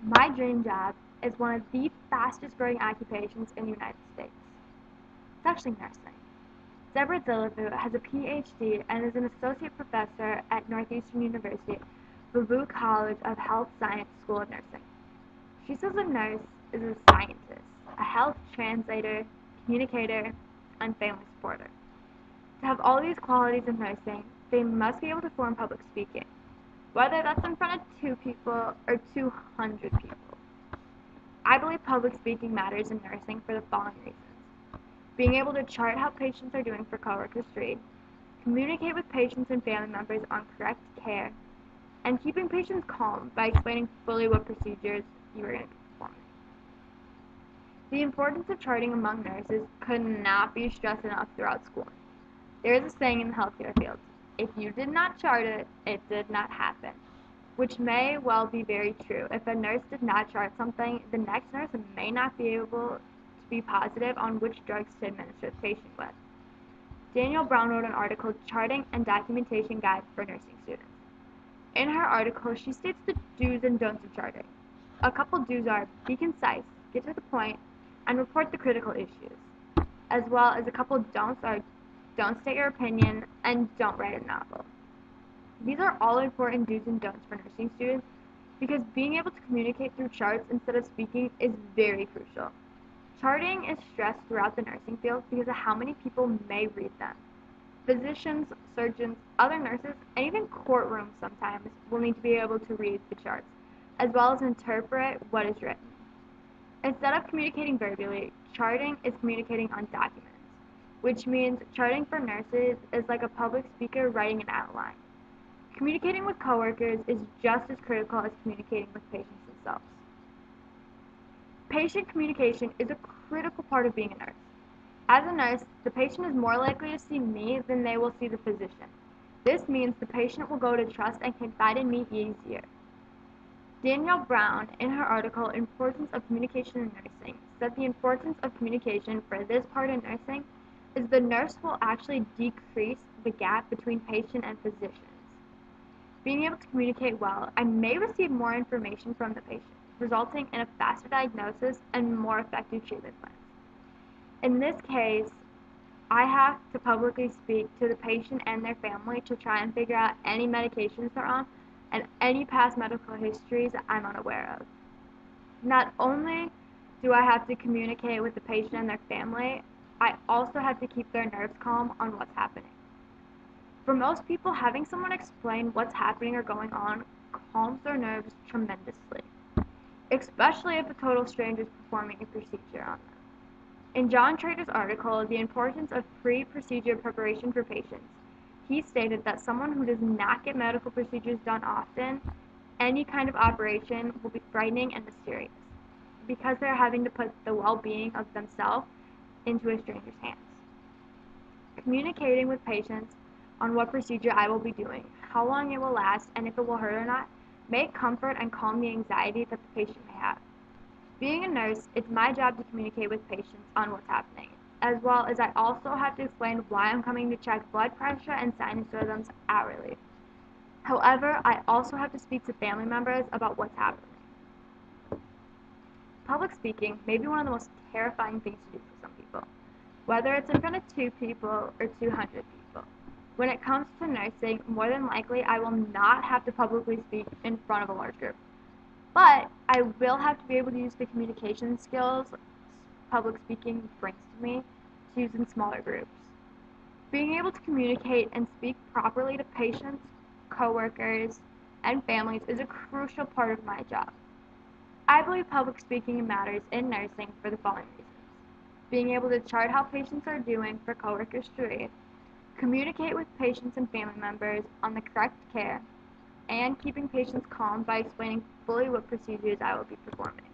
My dream job is one of the fastest growing occupations in the United States. It's actually nursing. Deborah Dillevue has a PhD and is an associate professor at Northeastern University, Bellevue College of Health Science School of Nursing. She says a nurse is a scientist, a health translator, communicator, and family supporter. To have all these qualities in nursing, they must be able to perform public speaking, whether that's in front of 2 people or 200 people. I believe public speaking matters in nursing for the following reasons. Being able to chart how patients are doing for coworkers to read, communicate with patients and family members on correct care, and keeping patients calm by explaining fully what procedures you are going to be performing. The importance of charting among nurses could not be stressed enough throughout schooling. There is a saying in the healthcare field, if you did not chart it, it did not happen, which may well be very true. If a nurse did not chart something, the next nurse may not be able to be positive on which drugs to administer the patient with. Danielle Brown wrote an article, Charting and Documentation Guide for Nursing Students. In her article, she states the do's and don'ts of charting. A couple do's are be concise, get to the point, and report the critical issues. As well as a couple don'ts are don't state your opinion and don't write a novel. These are all important do's and don'ts for nursing students because being able to communicate through charts instead of speaking is very crucial. Charting is stressed throughout the nursing field because of how many people may read them. Physicians, surgeons, other nurses, and even courtrooms sometimes will need to be able to read the charts, as well as interpret what is written. Instead of communicating verbally, charting is communicating on documents, which means charting for nurses is like a public speaker writing an outline. Communicating with coworkers is just as critical as communicating with patients themselves. Patient communication is a critical part of being a nurse. As a nurse, the patient is more likely to see me than they will see the physician. This means the patient will go to trust and confide in me easier. Danielle Brown, in her article Importance of Communication in Nursing, said the importance of communication for this part of nursing is the nurse will actually decrease the gap between patient and physicians. Being able to communicate well, I may receive more information from the patient, resulting in a faster diagnosis and more effective treatment plans. In this case, I have to publicly speak to the patient and their family to try and figure out any medications they're on and any past medical histories that I'm unaware of. Not only do I have to communicate with the patient and their family, I also have to keep their nerves calm on what's happening. For most people, having someone explain what's happening or going on calms their nerves tremendously, especially if a total stranger is performing a procedure on them. In John Trader's article, The Importance of Pre-Procedure Preparation for Patients, he stated that someone who does not get medical procedures done often, any kind of operation will be frightening and mysterious, because they're having to put the well-being of themselves into a stranger's hands. Communicating with patients on what procedure I will be doing, how long it will last, and if it will hurt or not, may comfort and calm the anxiety that the patient may have. Being a nurse, it's my job to communicate with patients on what's happening, as well as I also have to explain why I'm coming to check blood pressure and sinus rhythms hourly. However, I also have to speak to family members about what's happening. Public speaking may be one of the most terrifying things to do for some people, whether it's in front of 2 people or 200 people. When it comes to nursing, more than likely I will not have to publicly speak in front of a large group. But I will have to be able to use the communication skills public speaking brings to me to use in smaller groups. Being able to communicate and speak properly to patients, coworkers, and families is a crucial part of my job. I believe public speaking matters in nursing for the following reasons. Being able to chart how patients are doing for coworkers to read, communicate with patients and family members on the correct care, and keeping patients calm by explaining fully what procedures I will be performing.